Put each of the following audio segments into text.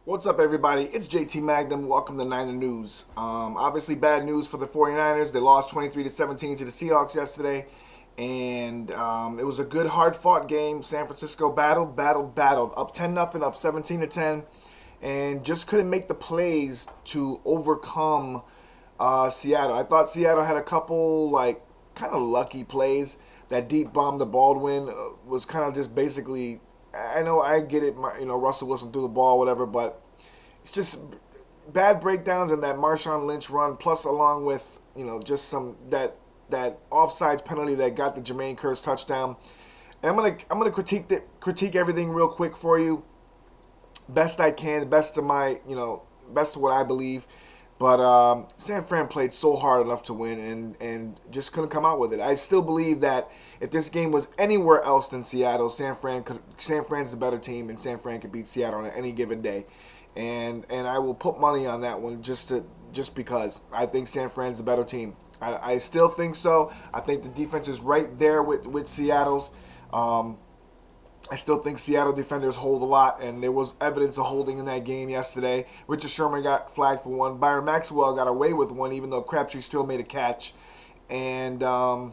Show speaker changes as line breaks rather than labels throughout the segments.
What's up, everybody? It's JT Magnum. Welcome to Niner News. Obviously, bad news for the 49ers. They lost 23-17 to the Seahawks yesterday, and it was a good, hard-fought game. San Francisco battled, up 10-0, up 17-10, and just couldn't make the plays to overcome Seattle. I thought Seattle had a couple, like, kind of lucky plays. That deep bomb to Baldwin was kind of just basically. I know I get it. Russell Wilson threw the ball, whatever, but it's just bad breakdowns and that Marshawn Lynch run, plus along with just some that offsides penalty that got the Jermaine Kearse touchdown. And I'm gonna critique everything real quick for you, best I can, best of what I believe. But San Fran played so hard enough to win and just couldn't come out with it. I still believe that if this game was anywhere else than Seattle, San Fran's the better team, and San Fran could beat Seattle on any given day. And I will put money on that one just because I think San Fran's the better team. I still think so. I think the defense is right there with Seattle's. I still think Seattle defenders hold a lot, and there was evidence of holding in that game yesterday. Richard Sherman got flagged for one. Byron Maxwell got away with one, even though Crabtree still made a catch. And yeah,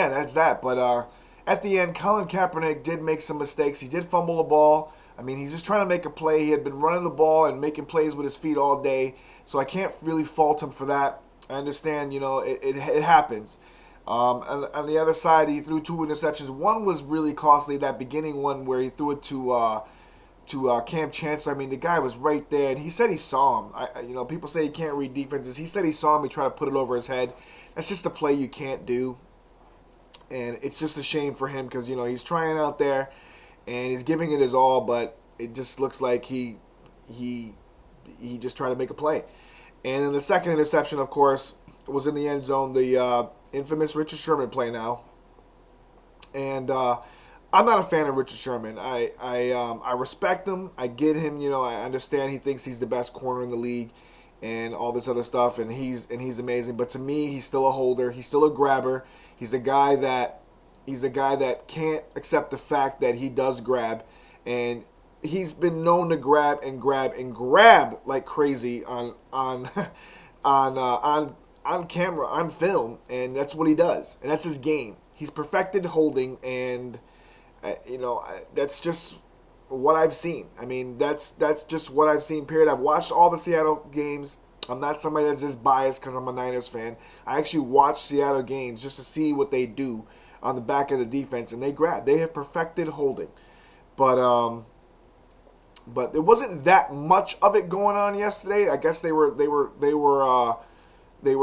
that's that. But at the end, Colin Kaepernick did make some mistakes. He did fumble the ball. I mean, he's just trying to make a play. He had been running the ball and making plays with his feet all day, so I can't really fault him for that. I understand, it happens. On the other side, he threw two interceptions. One was really costly, that beginning one where he threw it to Cam Chancellor. I mean, the guy was right there, and he said he saw him. People say he can't read defenses. He said he saw him. He tried to put it over his head. That's just a play you can't do, and it's just a shame for him because he's trying out there, and he's giving it his all, but it just looks like he just tried to make a play. And then the second interception, of course, was in the end zone. The infamous Richard Sherman play now. And I'm not a fan of Richard Sherman. I respect him. I get him. I understand he thinks he's the best corner in the league and all this other stuff, and he's amazing. But to me, he's still a holder. He's still a grabber. He's a guy that can't accept the fact that he does grab, and he's been known to grab and grab and grab like crazy on on camera, on film, and that's what he does, and that's his game. He's perfected holding, and that's just what I've seen. I mean, that's just what I've seen. Period. I've watched all the Seattle games. I'm not somebody that's just biased because I'm a Niners fan. I actually watch Seattle games just to see what they do on the back of the defense, and they grab. They have perfected holding, but there wasn't that much of it going on yesterday. I guess they were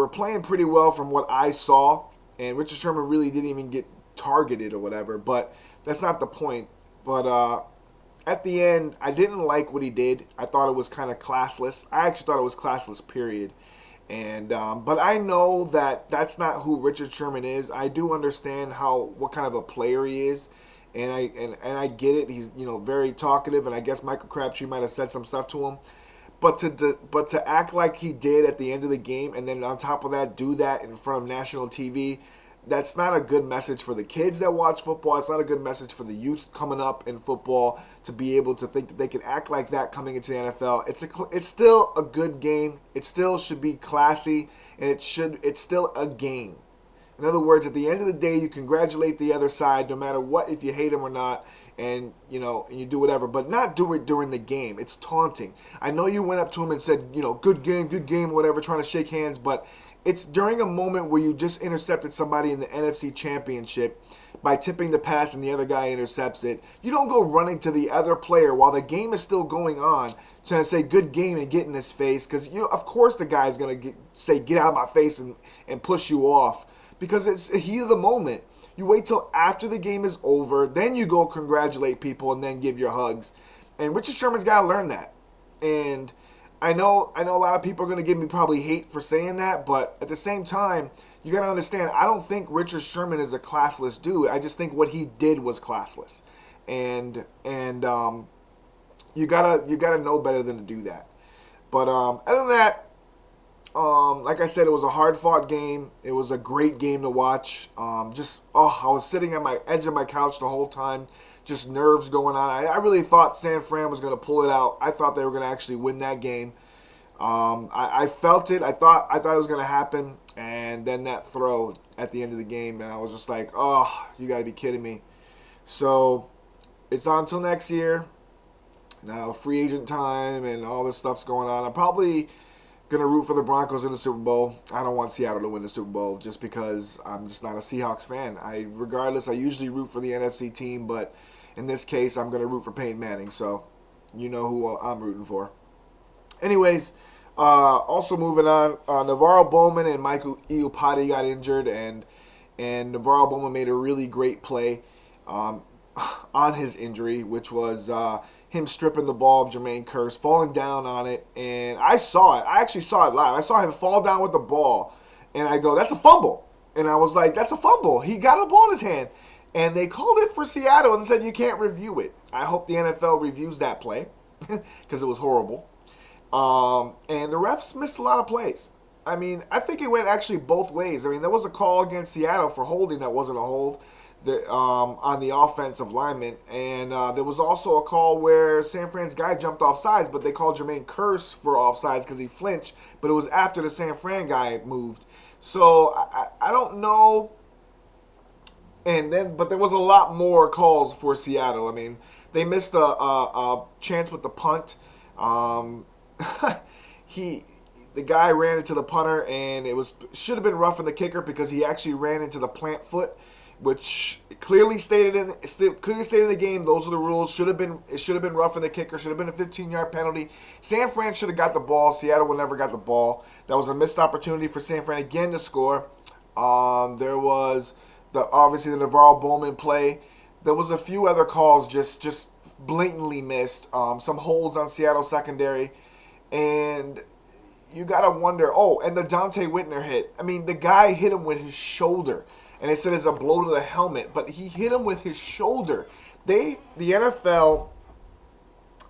playing pretty well from what I saw, and Richard Sherman really didn't even get targeted or whatever, but that's not the point. But at the end, I didn't like what he did. I thought it was kind of classless. I actually thought it was classless, period. And but I know that that's not who Richard Sherman is. I do understand what kind of a player he is, and I get it. He's very talkative, and I guess Michael Crabtree might have said some stuff to him. But to act like he did at the end of the game, and then on top of that, do that in front of national TV, that's not a good message for the kids that watch football. It's not a good message for the youth coming up in football to be able to think that they can act like that coming into the NFL. It's still a good game. It still should be classy, and it's still a game. In other words, at the end of the day, you congratulate the other side, no matter what, if you hate them or not, and you do whatever, but not do it during the game. It's taunting. I know you went up to him and said, good game, whatever, trying to shake hands, but it's during a moment where you just intercepted somebody in the NFC Championship by tipping the pass and the other guy intercepts it. You don't go running to the other player while the game is still going on, trying to say good game and get in his face, because of course the guy's going to say get out of my face and push you off, because it's the heat of the moment. You wait till after the game is over, then you go congratulate people and then give your hugs. And Richard Sherman's got to learn that. And I know a lot of people are going to give me probably hate for saying that, but at the same time, you got to understand, I don't think Richard Sherman is a classless dude. I just think what he did was classless. And you gotta know better than to do that. But other than that, like I said, it was a hard-fought game. It was a great game to watch. I was sitting at my edge of my couch the whole time, just nerves going on. I really thought San Fran was going to pull it out. I thought they were going to actually win that game. I felt it. I thought it was going to happen, and then that throw at the end of the game, and I was just like, oh, you got to be kidding me. So it's on until next year. Now free agent time and all this stuff's going on. I'm probably gonna root for the Broncos in the Super Bowl. I don't want Seattle to win the Super Bowl just because I'm just not a Seahawks fan. Regardless, I usually root for the NFC team, but in this case, I'm gonna root for Peyton Manning. So you know who I'm rooting for. Anyways, also moving on, Navarro Bowman and Michael Iupati got injured, and Navarro Bowman made a really great play on his injury, which was him stripping the ball of Jermaine Kearse, falling down on it, and I saw it. I actually saw it live. I saw him fall down with the ball, and I go, that's a fumble. And I was like, that's a fumble. He got the ball in his hand. And they called it for Seattle and said you can't review it. I hope the NFL reviews that play because it was horrible. And the refs missed a lot of plays. I mean, I think it went actually both ways. I mean, there was a call against Seattle for holding that wasn't a hold on the offensive lineman. And there was also a call where San Fran's guy jumped off sides, but they called Jermaine Kearse for offsides because he flinched. But it was after the San Fran guy moved. So I don't know. But there was a lot more calls for Seattle. I mean, they missed a chance with the punt. The guy ran into the punter, and should have been roughing the kicker because he actually ran into the plant foot, which clearly stated in the game. Those are the rules. It should have been roughing the kicker. Should have been a 15-yard penalty. San Fran should have got the ball. Seattle would never got the ball. That was a missed opportunity for San Fran again to score. There was obviously the Navarro Bowman play. There was a few other calls just blatantly missed. Some holds on Seattle secondary. And you got to wonder, and the Dante Whitner hit. I mean, the guy hit him with his shoulder. And they said it's a blow to the helmet. But he hit him with his shoulder. The NFL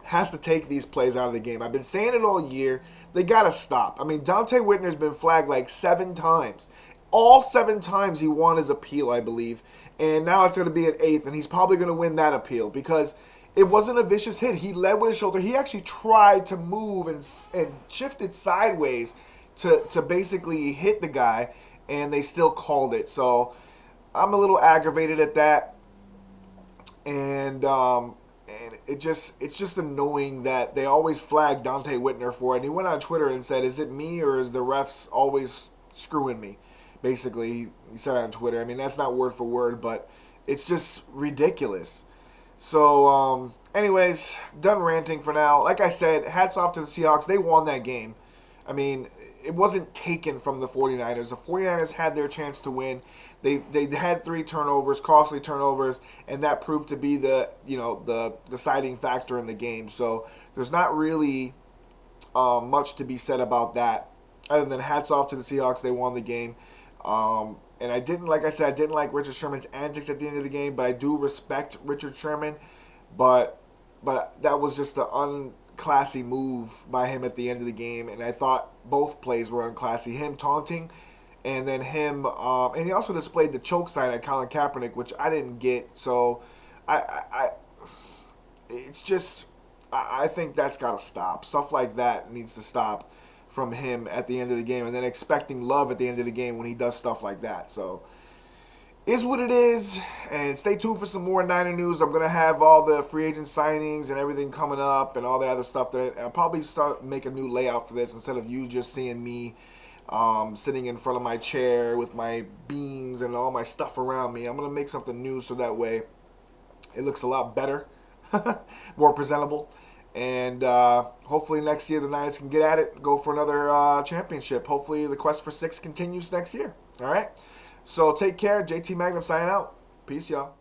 has to take these plays out of the game. I've been saying it all year. They got to stop. I mean, Dante Whitner's been flagged like 7 times. All 7 times he won his appeal, I believe. And now it's going to be an 8th. And he's probably going to win that appeal because it wasn't a vicious hit. He led with his shoulder. He actually tried to move and shifted sideways to basically hit the guy, and they still called it. So I'm a little aggravated at that, and it's just annoying that they always flag Dante Whitner for it. And he went on Twitter and said, "Is it me or is the refs always screwing me?" Basically, he said on Twitter. I mean, that's not word for word, but it's just ridiculous. So, anyways, done ranting for now. Like I said, hats off to the Seahawks. They won that game. I mean, it wasn't taken from the 49ers. The 49ers had their chance to win. They had 3 turnovers, costly turnovers, and that proved to be the deciding factor in the game. So there's not really much to be said about that, other than hats off to the Seahawks. They won the game. And I didn't like Richard Sherman's antics at the end of the game, but I do respect Richard Sherman. But that was just an unclassy move by him at the end of the game, and I thought both plays were unclassy. Him taunting, and then him, and he also displayed the choke sign at Colin Kaepernick, which I didn't get. So it's just, I think that's got to stop. Stuff like that needs to stop from him at the end of the game, and then expecting love at the end of the game when he does stuff like that. So, is what it is, and stay tuned for some more Niner news. I'm going to have all the free agent signings and everything coming up and all the other stuff. I'll probably make a new layout for this instead of you just seeing me sitting in front of my chair with my beams and all my stuff around me. I'm going to make something new so that way it looks a lot better, more presentable. And hopefully next year the Niners can get at it, go for another championship. Hopefully the quest for 6 continues next year. All right? So take care. JT Magnum signing out. Peace, y'all.